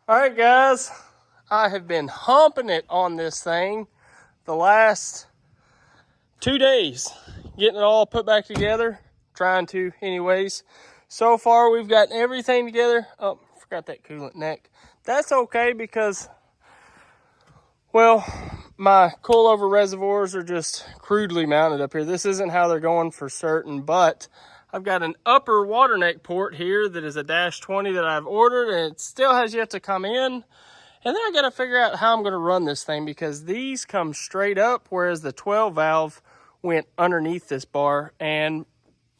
All right, guys, I have been humping it on this thing the last 2 days, getting it all put back together, trying to anyways. So far, we've gotten everything together. Oh, forgot that coolant neck. That's okay because, well, my coilover reservoirs are just crudely mounted up here. This isn't how they're going for certain, but I've got an upper water neck port here that is a -20 that I've ordered, and it still has yet to come in. And then I got to figure out how I'm going to run this thing because these come straight up, whereas the 12 valve went underneath this bar, and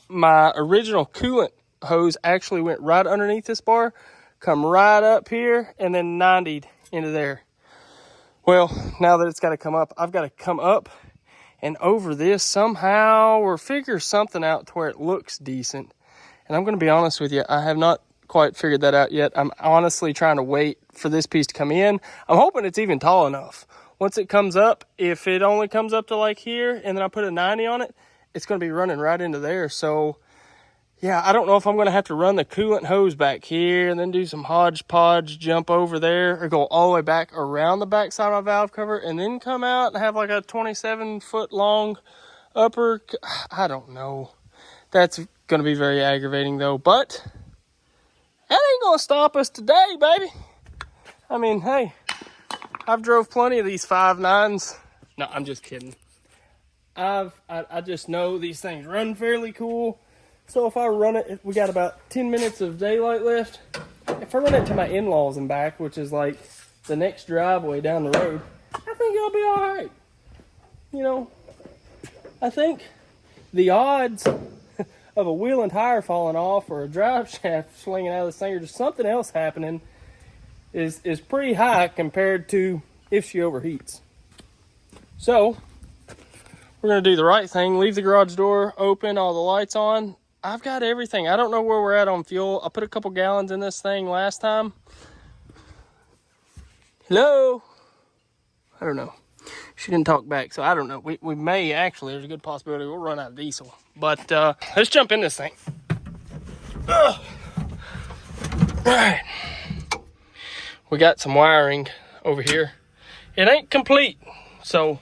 my original coolant hose actually went right underneath this bar, come right up here, and then 90'd into there. Well, now that it's got to come up, I've got to come up and over this somehow or figure something out to where it looks decent. And I'm going to be honest with you, I have not quite figured that out yet. I'm honestly trying to wait for this piece to come in. I'm hoping it's even tall enough. Once it comes up, if it only comes up to like here and then I put a 90 on it, it's going to be running right into there. So yeah, I don't know if I'm going to have to run the coolant hose back here and then do some hodgepodge, jump over there, or go all the way back around the back side of my valve cover and then come out and have like a 27-foot long upper. I don't know. That's going to be very aggravating though, but that ain't going to stop us today, baby. I mean, hey, I've drove plenty of these 5.9s. No, I'm just kidding. I just know these things run fairly cool. So if I run it, we got about 10 minutes of daylight left. If I run it to my in-laws and back, which is like the next driveway down the road, I think it'll be all right. You know, I think the odds of a wheel and tire falling off or a drive shaft swinging out of this thing or just something else happening is pretty high compared to if she overheats. So we're going to do the right thing, leave the garage door open, all the lights on. I've got everything. I don't know where we're at on fuel. I put a couple gallons in this thing last time. Hello? I don't know. She didn't talk back, so I don't know. We may actually, there's a good possibility we'll run out of diesel. But let's jump in this thing. Ugh. All right. We got some wiring over here. It ain't complete, so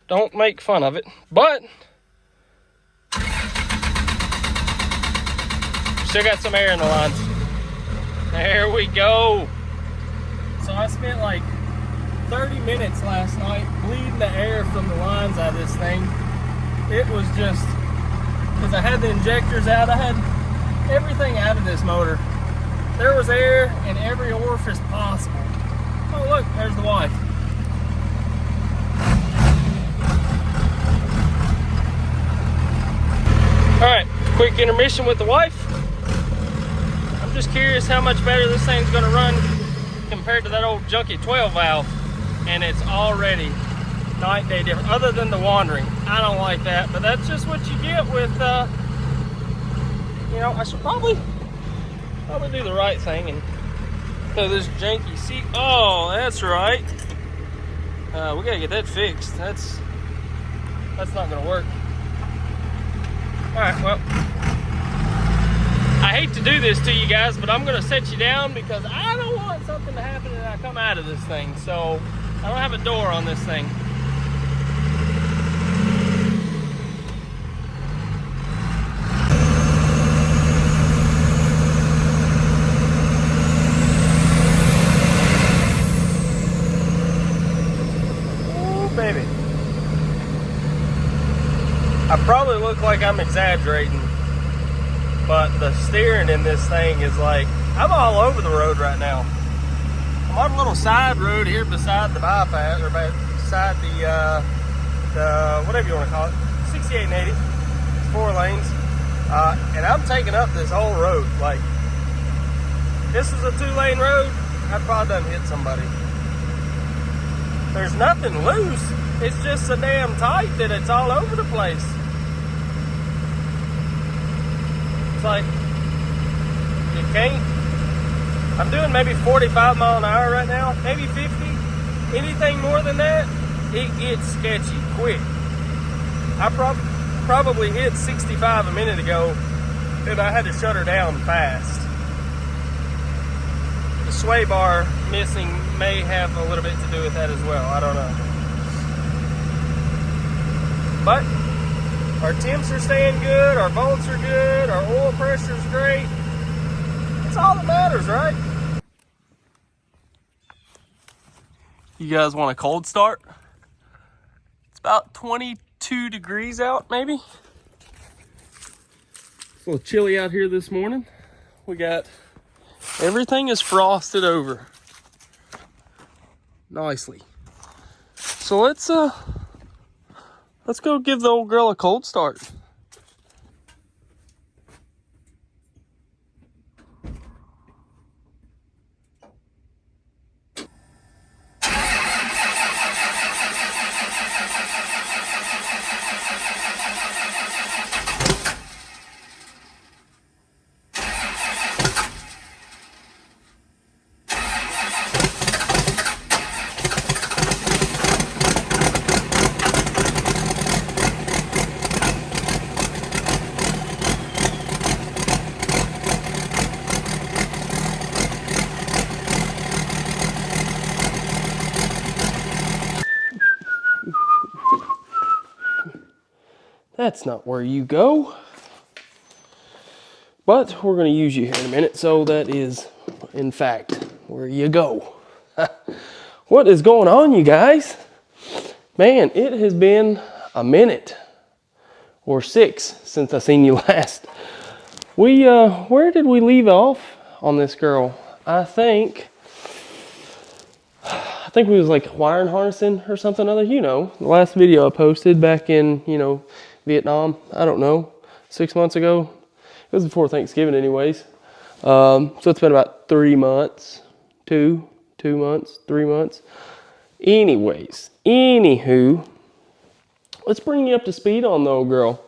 don't make fun of it. But still got some air in the lines. There we go. So I spent like 30 minutes last night bleeding the air from the lines out of this thing. It was just, because I had the injectors out, I had everything out of this motor. There was air in every orifice possible. Oh look, there's the wife. All right, quick intermission with the wife. I'm just curious how much better this thing's gonna run compared to that old junky 12 valve. And it's already night and day different, other than the wandering. I don't like that, but that's just what you get with, you know, I should probably do the right thing and throw this janky seat. Oh, that's right. We gotta get that fixed. That's not gonna work. All right, well, I hate to do this to you guys, but I'm gonna set you down because I don't want something to happen and I come out of this thing. So I don't have a door on this thing. Oh, baby. I probably look like I'm exaggerating, but the steering in this thing is like, I'm all over the road right now. I'm on a little side road here beside the bypass, or beside the whatever you want to call it, 68 and 80, 4 lanes, and I'm taking up this whole road. Like, this is a 2-lane road, I'd probably done hit somebody. There's nothing loose, it's just so damn tight that it's all over the place. It's like, you can't. I'm doing maybe 45 mile an hour right now, maybe 50. Anything more than that, it gets sketchy quick. I probably hit 65 a minute ago, and I had to shut her down fast. the sway bar missing may have a little bit to do with that as well. I don't know. But our temps are staying good, our bolts are good, our oil pressure is great. That's all that matters, right? You guys want a cold start? It's about 22 degrees out, maybe. It's a little chilly out here this morning. We got, everything is frosted over nicely. So let's go give the old girl a cold start. That's not where you go. But we're going to use you here in a minute, so that is, in fact, where you go. What is going on, you guys? Man, it has been a minute or 6 since I seen you last. Where did we leave off on this girl? I think we was like wiring harnessing or something other. You know, the last video I posted back in, Vietnam. I don't know, 6 months ago. It was before Thanksgiving anyways. So it's been about 3 months, 2 months, 3 months. Anyways, anywho, let's bring you up to speed on the old girl.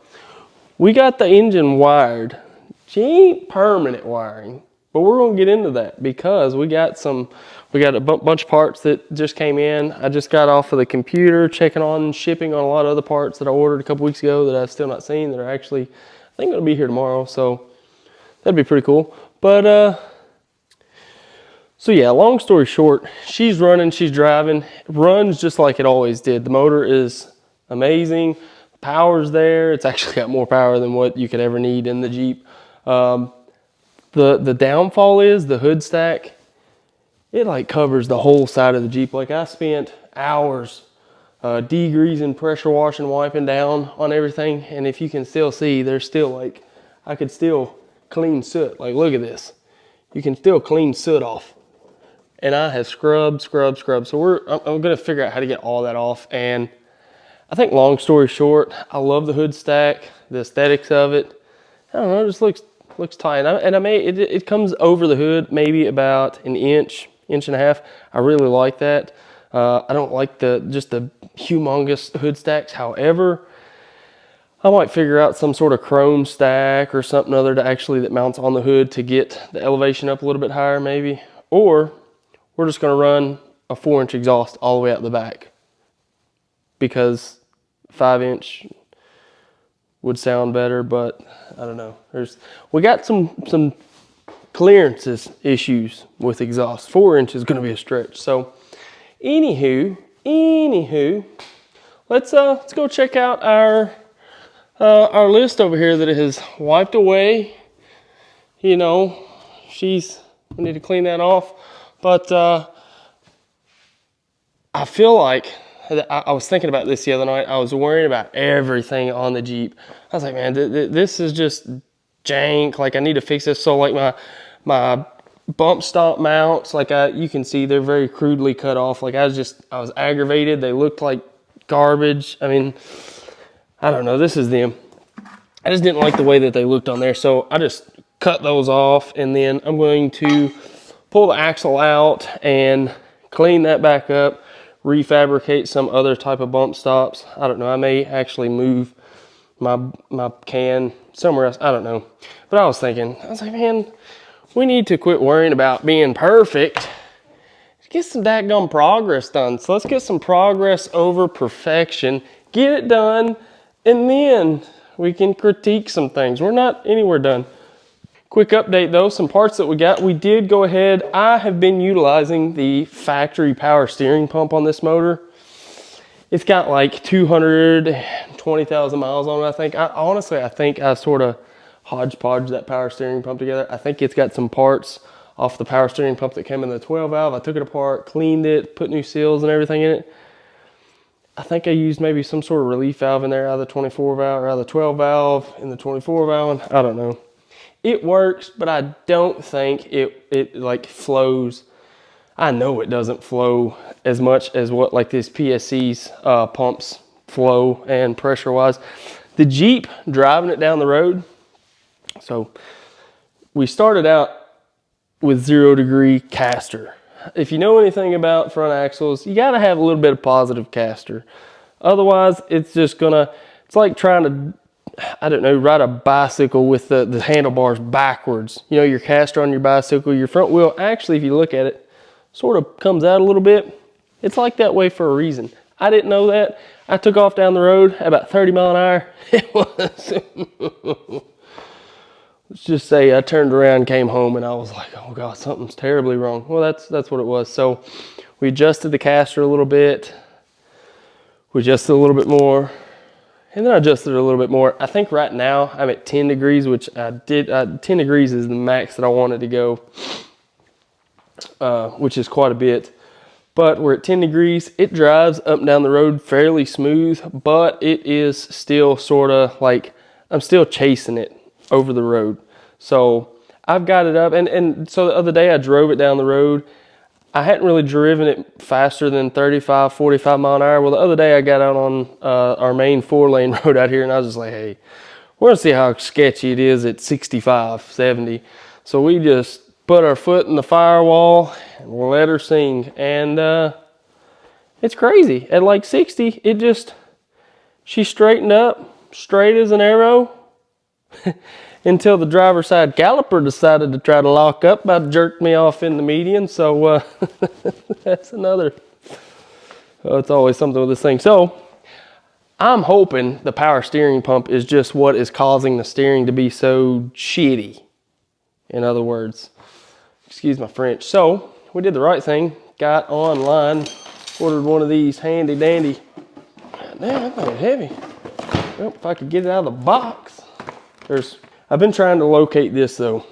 We got the engine wired. She ain't permanent wiring, but we're gonna get into that because we got a bunch of parts that just came in. I just got off of the computer checking on shipping on a lot of other parts that I ordered a couple weeks ago that I've still not seen that are actually, I think, gonna be here tomorrow. So that'd be pretty cool. But so yeah, long story short, she's running, she's driving, runs just like it always did. The motor is amazing, the power's there. It's actually got more power than what you could ever need in the Jeep. The downfall is the hood stack. It like covers the whole side of the Jeep. Like I spent hours degreasing, pressure washing, wiping down on everything. And if you can still see, there's still like, I could still clean soot. Like look at this. You can still clean soot off. And I have scrubbed. So I'm gonna figure out how to get all that off. And I think long story short, I love the hood stack, the aesthetics of it. I don't know, it just looks tight. It comes over the hood maybe about an inch and a half. I really like that. I don't like just the humongous hood stacks. However, I might figure out some sort of chrome stack or something other that mounts on the hood to get the elevation up a little bit higher maybe. Or we're just gonna run a 4-inch exhaust all the way out the back because 5-inch would sound better, but I don't know. We got some clearances issues with exhaust. 4 inches is gonna be a stretch. So anywho, let's go check out our list over here that it has wiped away. You know, we need to clean that off. But I feel like, I was thinking about this the other night. I was worrying about everything on the Jeep. I was like, man, this is just jank. Like I need to fix this. So like my bump stop mounts, like you can see they're very crudely cut off. Like I was aggravated. They looked like garbage. I mean, I don't know. This is them. I just didn't like the way that they looked on there. So I just cut those off, and then I'm going to pull the axle out and clean that back up, refabricate some other type of bump stops. I don't know. I may actually move my can somewhere else. I don't know. But I was like, man, we need to quit worrying about being perfect. Get some daggone progress done. So let's get some progress over perfection. Get it done, and then we can critique some things. We're not anywhere done. Quick update though, some parts that we got. We did go ahead. I have been utilizing the factory power steering pump on this motor. It's got like 220,000 miles on it, I think. Honestly, I think I sort of hodgepodge that power steering pump together. I think it's got some parts off the power steering pump that came in the 12 valve. I took it apart, cleaned it, put new seals and everything in it. I think I used maybe some sort of relief valve in there out of the 24 valve or out of the 12 valve in the 24 valve. I don't know. It works, but I don't think it like flows. I know it doesn't flow as much as what like this PSC's pumps flow and pressure wise. The Jeep, driving it down the road, so we started out with 0 degree caster. If you know anything about front axles, you got to have a little bit of positive caster. Otherwise, it's just gonna, it's like trying to, I don't know, ride a bicycle with the handlebars backwards. You know, your caster on your bicycle, your front wheel, actually, if you look at it, sort of comes out a little bit. It's like that way for a reason. I didn't know that. I took off down the road at about 30 mile an hour. It was, let's just say I turned around, came home, and I was like, oh God, something's terribly wrong. Well, that's what it was. So we adjusted the caster a little bit. We adjusted a little bit more. And then I adjusted it a little bit more. I think right now I'm at 10 degrees, which I did. 10 degrees is the max that I wanted to go, which is quite a bit. But we're at 10 degrees. It drives up and down the road fairly smooth, but it is still sort of like, I'm still chasing it over the road. So I've got it up. And so the other day I drove it down the road. I hadn't really driven it faster than 35, 45 mile an hour. Well, the other day I got out on our main 4-lane road out here, and I was just like, hey, we're gonna see how sketchy it is at 65, 70. So we just put our foot in the firewall and let her sing. And it's crazy. At like 60, it just, she straightened up, straight as an arrow, until the driver's side caliper decided to try to lock up, about jerked me off in the median. So that's another, it's always something with this thing. So I'm hoping the power steering pump is just what is causing the steering to be so shitty. In other words, excuse my French. So we did the right thing, got online, ordered one of these handy dandy. Man, that thing's heavy. Well, if I could get it out of the box. I've been trying to locate this though.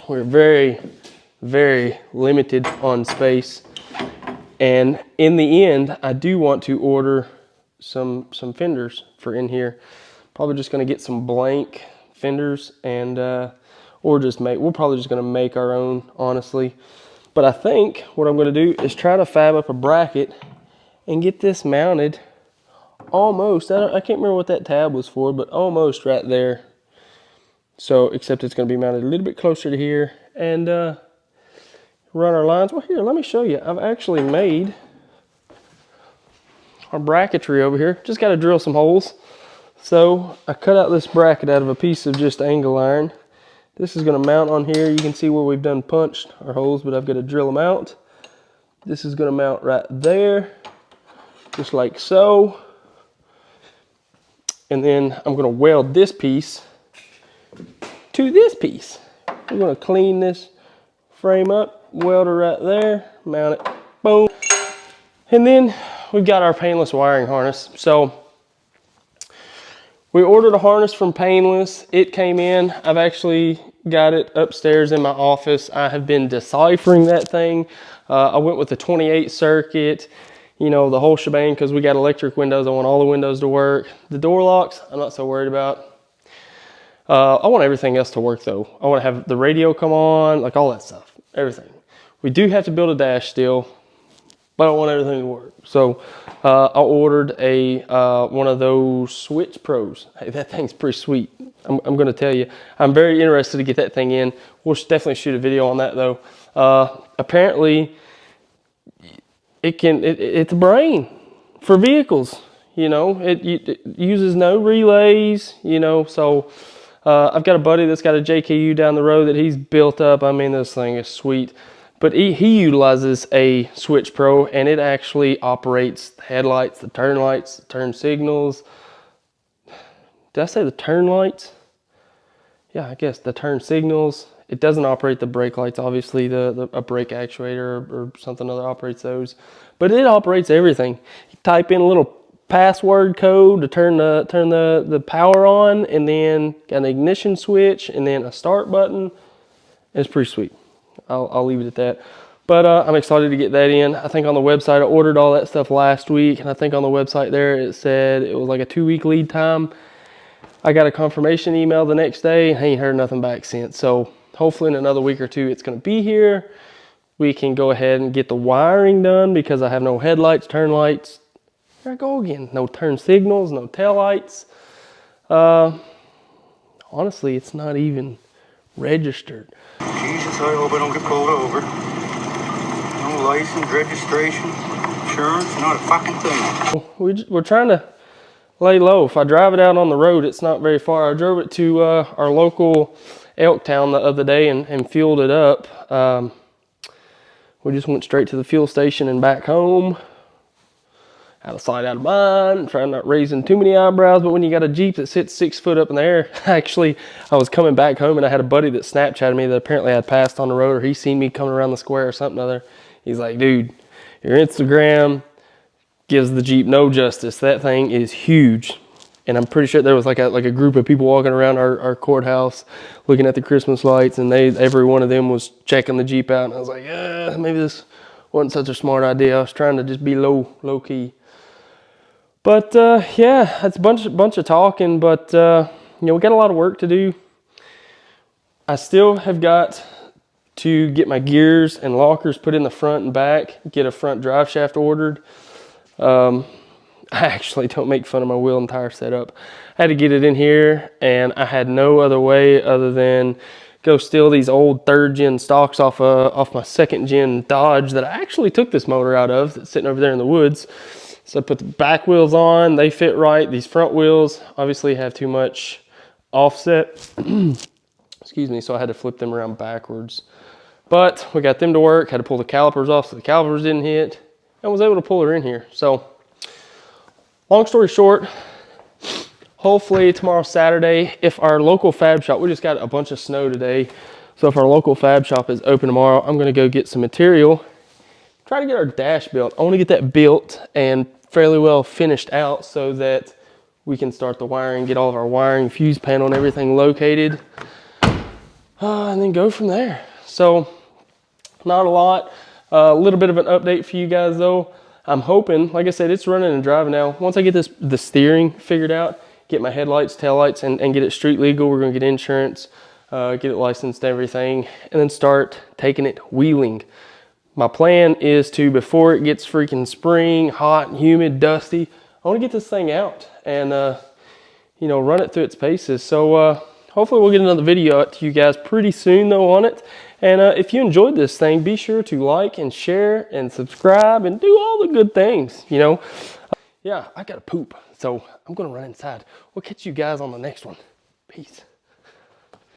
We're very, very limited on space. And in the end, I do want to order some fenders for in here. Probably just gonna get some blank fenders and or just we're probably just gonna make our own, honestly. But I think what I'm gonna do is try to fab up a bracket and get this mounted almost, I can't remember what that tab was for, but almost right there. So, except it's going to be mounted a little bit closer to here and run our lines. Well, here, let me show you. I've actually made our bracketry over here. Just got to drill some holes. So, I cut out this bracket out of a piece of just angle iron. This is going to mount on here. You can see where we've done punched our holes, but I've got to drill them out. This is going to mount right there, just like so. And then I'm going to weld this piece to this piece. We're going to clean this frame up, weld it right there, mount it, boom. And then we've got our painless wiring harness. So we ordered a harness from Painless. It came in. I've actually got it upstairs in my office. I have been deciphering that thing. I went with the 28 circuit, you know, the whole shebang, because we got electric windows. I want all the windows to work. The door locks, I'm not so worried about. I want everything else to work though. I want to have the radio come on, like all that stuff, everything. We do have to build a dash still, but I want everything to work. So I ordered a one of those Switch Pros. Hey, that thing's pretty sweet. I'm going to tell you. I'm very interested to get that thing in. We'll definitely shoot a video on that though. Apparently, it's a brain for vehicles. You know, it uses no relays. You know, so. I've got a buddy that's got a JKU down the road that he's built up. I mean, this thing is sweet. But he utilizes a Switch Pro, and it actually operates the headlights, the turn signals. Did I say the turn lights? yeah, I guess the turn signals. It doesn't operate the brake lights, obviously. A brake actuator or something other operates those, but it operates everything. You type in a little password code to turn the power on, and then got an ignition switch, and then a start button. It's pretty sweet. I'll leave it at that. But I'm excited to get that in. I think on the website, I ordered all that stuff last week, and I think on the website there it said it was like a 2-week lead time. I got a confirmation email the next day, and I ain't heard nothing back since. So hopefully in another week or two, it's gonna be here. We can go ahead and get the wiring done because I have no headlights, turn lights. Here I go again. No turn signals, no tail lights. Honestly, it's not even registered. Jesus, I hope I don't get pulled over. No license, registration, insurance, not a fucking thing. We're trying to lay low. If I drive it out on the road, it's not very far. I drove it to our local elk town the other day and fueled it up. We just went straight to the fuel station and back home. Out of sight, out of mind, trying not raising too many eyebrows, but when you got a Jeep that sits 6 foot up in the air, actually, I was coming back home and I had a buddy that Snapchatted me that apparently I'd passed on the road, or he seen me coming around the square or something other. He's like, dude, your Instagram gives the Jeep no justice. That thing is huge. And I'm pretty sure there was like a group of people walking around our courthouse looking at the Christmas lights, and every one of them was checking the Jeep out. And I was like, maybe this wasn't such a smart idea. I was trying to just be low key. But yeah, it's a bunch of talking, but you know, we got a lot of work to do. I still have got to get my gears and lockers put in the front and back, get a front drive shaft ordered. I actually don't make fun of my wheel and tire setup. I had to get it in here, and I had no other way other than go steal these old 3rd gen stocks off my 2nd gen Dodge that I actually took this motor out of, that's sitting over there in the woods. So I put the back wheels on, they fit right. These front wheels obviously have too much offset. Excuse me, so I had to flip them around backwards. But we got them to work, had to pull the calipers off so the calipers didn't hit, and was able to pull her in here. So, long story short, hopefully tomorrow Saturday, if our local fab shop, we just got a bunch of snow today, so if our local fab shop is open tomorrow, I'm gonna go get some material, try to get our dash built. I wanna get that built and fairly well finished out so that we can start the wiring, get all of our wiring, fuse panel and everything located, and then go from there. So not a lot, a little bit of an update for you guys though. I'm hoping, like I said, it's running and driving now. Once I get the steering figured out, get my headlights, taillights, and get it street legal, we're gonna get insurance, get it licensed and everything, and then start taking it wheeling. My plan is to, before it gets freaking spring, hot, humid, dusty, I want to get this thing out and, you know, run it through its paces. So hopefully we'll get another video out to you guys pretty soon though on it. And if you enjoyed this thing, be sure to like and share and subscribe and do all the good things, you know. Yeah, I got to poop, so I'm going to run inside. We'll catch you guys on the next one. Peace.